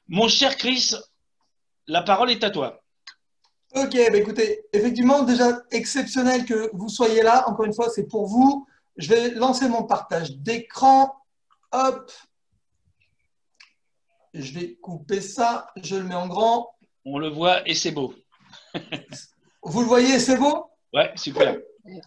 Mon cher Chris, la parole est à toi. Ok, bah écoutez, effectivement, déjà exceptionnel que vous soyez là. Encore une fois, c'est pour vous. Je vais lancer mon partage d'écran. Hop, je vais couper ça. Je le mets en grand. On le voit et c'est beau. Vous le voyez, c'est beau? Ouais, super.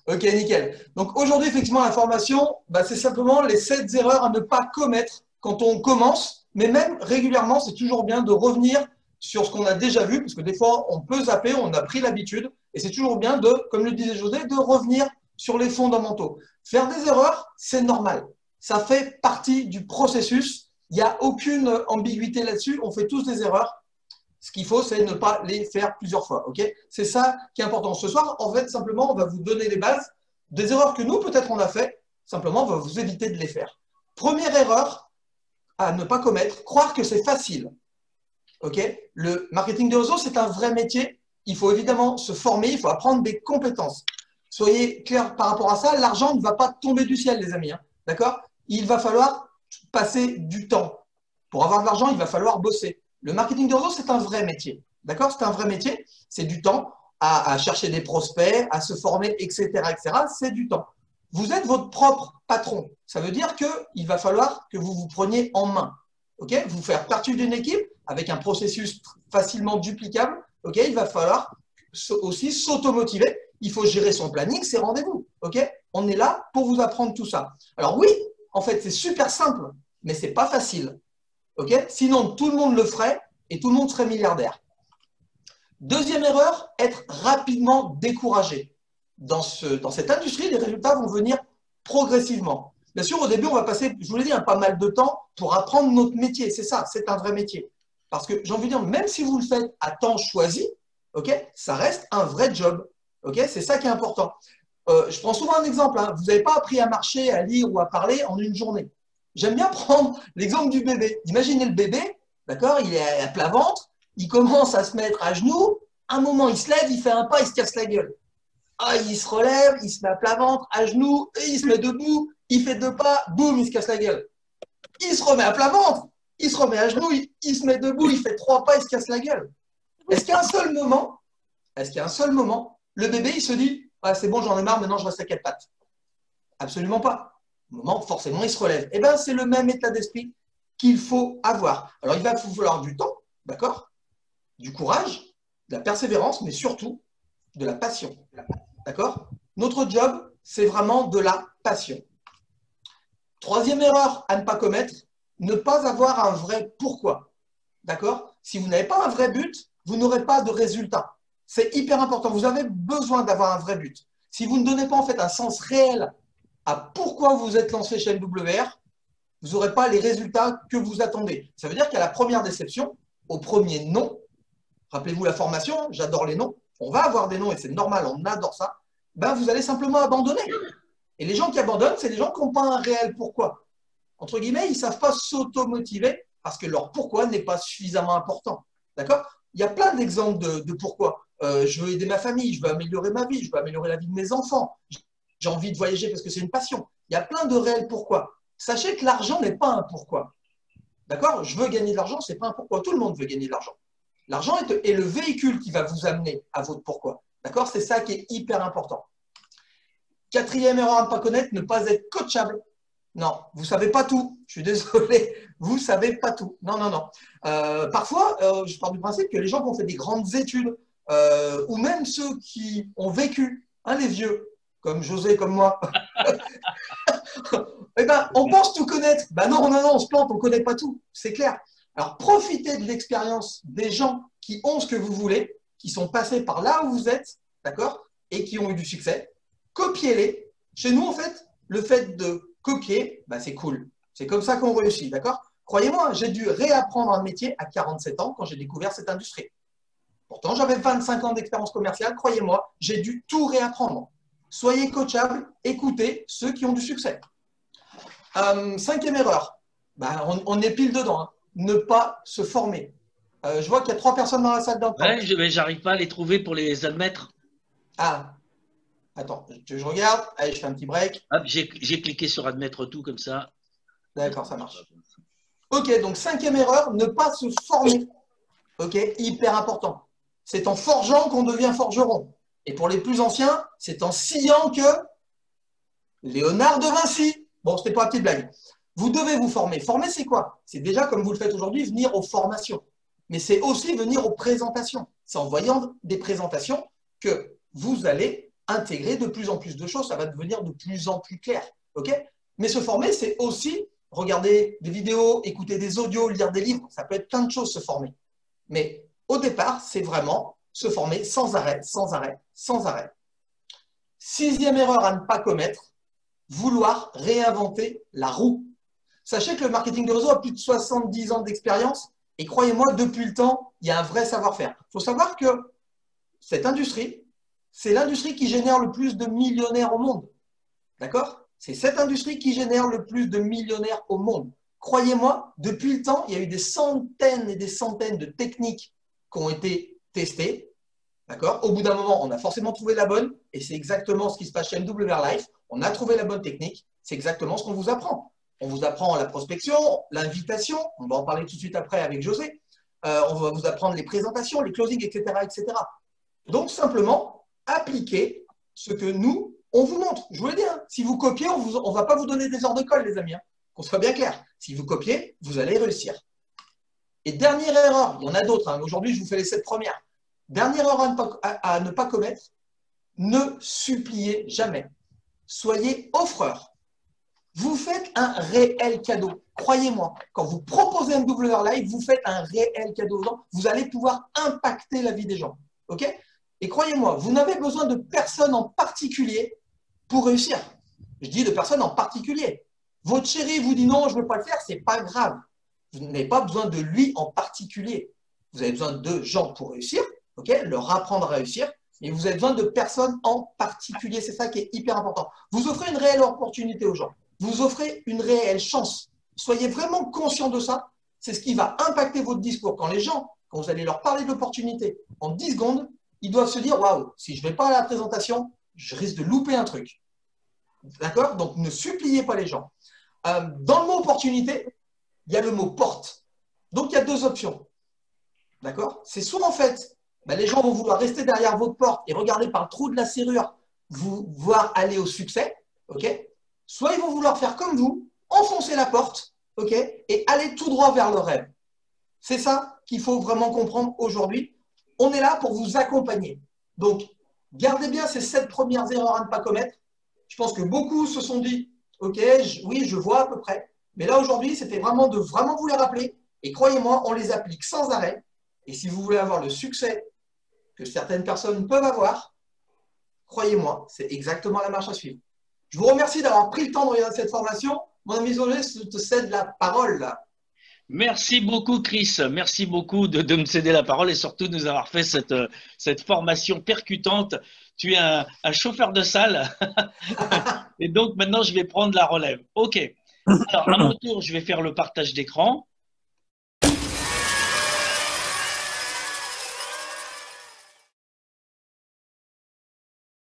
Ok, nickel. Donc aujourd'hui, effectivement, la formation, bah, c'est simplement les 7 erreurs à ne pas commettre quand on commence. Mais même régulièrement, c'est toujours bien de revenir sur ce qu'on a déjà vu, parce que des fois, on peut zapper, on a pris l'habitude. Et c'est toujours bien de, comme le disait José, de revenir sur les fondamentaux. Faire des erreurs, c'est normal. Ça fait partie du processus. Il n'y a aucune ambiguïté là-dessus. On fait tous des erreurs. Ce qu'il faut, c'est ne pas les faire plusieurs fois. Ok, c'est ça qui est important. Ce soir, en fait, simplement, on va vous donner les bases des erreurs que nous, peut-être, on a fait. Simplement, on va vous éviter de les faire. Première erreur à ne pas commettre, croire que c'est facile. Ok, le marketing de réseau, c'est un vrai métier. Il faut évidemment se former, il faut apprendre des compétences. Soyez clairs par rapport à ça. L'argent ne va pas tomber du ciel, les amis. Hein. D'accord? Il va falloir passer du temps. Pour avoir de l'argent, il va falloir bosser. Le marketing de réseau, c'est un vrai métier. D'accord? C'est un vrai métier. C'est du temps à chercher des prospects, à se former, etc., etc. C'est du temps. Vous êtes votre propre patron. Ça veut dire qu'il va falloir que vous vous preniez en main. Ok, vous faire partie d'une équipe avec un processus facilement duplicable. Ok, il va falloir aussi s'automotiver. Il faut gérer son planning, ses rendez-vous. Ok, on est là pour vous apprendre tout ça. Alors oui, en fait, c'est super simple, mais c'est pas facile. Ok, sinon tout le monde le ferait et tout le monde serait milliardaire. Deuxième erreur, être rapidement découragé. Dans cette industrie, les résultats vont venir progressivement. Bien sûr, au début, on va passer, je vous l'ai dit, pas mal de temps pour apprendre notre métier. C'est ça, c'est un vrai métier. Parce que j'ai envie de dire, même si vous le faites à temps choisi, ok, ça reste un vrai job. Ok, c'est ça qui est important. Je prends souvent un exemple. Hein. Vous n'avez pas appris à marcher, à lire ou à parler en une journée. J'aime bien prendre l'exemple du bébé. Imaginez le bébé, d'accord, il est à plat ventre, il commence à se mettre à genoux, un moment il se lève, il fait un pas, il se casse la gueule. Ah, il se relève, il se met à plat ventre, à genoux, et il se met debout, il fait deux pas, boum, il se casse la gueule. Il se remet à plat ventre, il se remet à genoux, il se met debout, il fait trois pas, il se casse la gueule. Est-ce qu'à un seul moment, est-ce qu'à un seul moment, le bébé il se dit ah, c'est bon, j'en ai marre, maintenant je reste à quatre pattes? Absolument pas. Au moment, forcément, il se relève. Eh bien, c'est le même état d'esprit qu'il faut avoir. Alors, il va vous falloir du temps, d'accord, du courage, de la persévérance, mais surtout de la passion. D'accord? Notre job, c'est vraiment de la passion. Troisième erreur à ne pas commettre, ne pas avoir un vrai pourquoi. D'accord? Si vous n'avez pas un vrai but, vous n'aurez pas de résultat. C'est hyper important. Vous avez besoin d'avoir un vrai but. Si vous ne donnez pas en fait un sens réel à pourquoi vous êtes lancé chez LWR, vous n'aurez pas les résultats que vous attendez. Ça veut dire qu'à la première déception, au premier non, rappelez-vous la formation, j'adore les noms, on va avoir des noms et c'est normal, on adore ça, ben vous allez simplement abandonner. Et les gens qui abandonnent, c'est les gens qui n'ont pas un réel pourquoi. Entre guillemets, ils ne savent pas s'automotiver parce que leur pourquoi n'est pas suffisamment important. D'accord? Il y a plein d'exemples de pourquoi. Je veux aider ma famille, je veux améliorer ma vie, je veux améliorer la vie de mes enfants, j'ai envie de voyager parce que c'est une passion. Il y a plein de réels pourquoi. Sachez que l'argent n'est pas un pourquoi. D'accord? Je veux gagner de l'argent, ce n'est pas un pourquoi. Tout le monde veut gagner de l'argent. L'argent est le véhicule qui va vous amener à votre pourquoi. D'accord? C'est ça qui est hyper important. Quatrième erreur à ne pas connaître, ne pas être coachable. Non, vous ne savez pas tout. Je suis désolé, vous ne savez pas tout. Non, non, non. Parfois, je pars du principe que les gens qui ont fait des grandes études, ou même ceux qui ont vécu, hein, les vieux, comme José, comme moi, eh ben, on pense tout connaître. Ben non, non, non, on se plante, on ne connaît pas tout. C'est clair. Alors, profitez de l'expérience des gens qui ont ce que vous voulez, qui sont passés par là où vous êtes, d'accord, et qui ont eu du succès. Copiez-les. Chez nous, en fait de copier, ben, c'est cool. C'est comme ça qu'on réussit, d'accord? Croyez-moi, j'ai dû réapprendre un métier à 47 ans quand j'ai découvert cette industrie. Pourtant, j'avais 25 ans d'expérience commerciale. Croyez-moi, j'ai dû tout réapprendre. Soyez coachable, écoutez ceux qui ont du succès. Cinquième erreur, ben, on est pile dedans. Hein. Ne pas se former. Je vois qu'il y a trois personnes dans la salle d'un temps. Ouais, mais j'arrive pas à les trouver pour les admettre. Ah, attends, je regarde. Allez, je fais un petit break. Hop, j'ai cliqué sur admettre tout comme ça. D'accord, ça marche. Ok, donc cinquième erreur, ne pas se former. Ok, hyper important. C'est en forgeant qu'on devient forgeron. Et pour les plus anciens, c'est en sciant que Léonard de Vinci. Bon, c'était pas une petite blague. Vous devez vous former. Former, c'est quoi? C'est déjà, comme vous le faites aujourd'hui, venir aux formations. Mais c'est aussi venir aux présentations. C'est en voyant des présentations que vous allez intégrer de plus en plus de choses. Ça va devenir de plus en plus clair. Ok? Mais se former, c'est aussi regarder des vidéos, écouter des audios, lire des livres. Ça peut être plein de choses, se former. Mais au départ, c'est vraiment se former sans arrêt, sans arrêt, sans arrêt. Sixième erreur à ne pas commettre, vouloir réinventer la roue. Sachez que le marketing de réseau a plus de 70 ans d'expérience et croyez-moi, depuis le temps, il y a un vrai savoir-faire. Il faut savoir que cette industrie, c'est l'industrie qui génère le plus de millionnaires au monde. D'accord? C'est cette industrie qui génère le plus de millionnaires au monde. Croyez-moi, depuis le temps, il y a eu des centaines et des centaines de techniques qui ont été testées. D'accord? Au bout d'un moment, on a forcément trouvé la bonne et c'est exactement ce qui se passe chez MWR Life. On a trouvé la bonne technique. C'est exactement ce qu'on vous apprend. On vous apprend la prospection, l'invitation. On va en parler tout de suite après avec José. On va vous apprendre les présentations, les closings, etc., etc. Donc, simplement, appliquez ce que nous, on vous montre. Je vous l'ai dit, hein, si vous copiez, on ne va pas vous donner des heures de colle, les amis. Hein, qu'on soit bien clair. Si vous copiez, vous allez réussir. Et dernière erreur, il y en a d'autres. Hein, aujourd'hui, je vous fais les 7 premières. Dernière erreur à ne pas commettre, ne suppliez jamais. Soyez offreur. Vous faites un réel cadeau. Croyez-moi, quand vous proposez un MWR Live, vous faites un réel cadeau aux gens. Vous allez pouvoir impacter la vie des gens. OK? Et croyez-moi, vous n'avez besoin de personne en particulier pour réussir. Je dis de personne en particulier. Votre chéri vous dit non, je ne veux pas le faire, ce n'est pas grave. Vous n'avez pas besoin de lui en particulier. Vous avez besoin de gens pour réussir. Okay, leur apprendre à réussir, mais vous avez besoin de personnes en particulier. C'est ça qui est hyper important. Vous offrez une réelle opportunité aux gens. Vous offrez une réelle chance. Soyez vraiment conscient de ça. C'est ce qui va impacter votre discours. Quand les gens, quand vous allez leur parler de l'opportunité en 10 secondes, ils doivent se dire « Waouh, si je ne vais pas à la présentation, je risque de louper un truc. » D'accord? Donc, ne suppliez pas les gens. Dans le mot opportunité, il y a le mot porte. Donc, il y a deux options. D'accord? C'est soit en fait, les gens vont vouloir rester derrière votre porte et regarder par le trou de la serrure, vous voir aller au succès, ok? Soit ils vont vouloir faire comme vous, enfoncer la porte, ok? Et aller tout droit vers le rêve. C'est ça qu'il faut vraiment comprendre aujourd'hui. On est là pour vous accompagner. Donc, gardez bien ces 7 premières erreurs à ne pas commettre. Je pense que beaucoup se sont dit, ok, oui, je vois à peu près. Mais là, aujourd'hui, c'était vraiment de vraiment vous les rappeler. Et croyez-moi, on les applique sans arrêt. Et si vous voulez avoir le succès que certaines personnes peuvent avoir, croyez-moi, c'est exactement la marche à suivre. Je vous remercie d'avoir pris le temps de regarder cette formation. Mon ami José, je te cède la parole. Merci beaucoup, Chris. Merci beaucoup de me céder la parole et surtout de nous avoir fait cette formation percutante. Tu es un chauffeur de salle. Et donc, maintenant, je vais prendre la relève. OK. Alors, à mon tour, je vais faire le partage d'écran.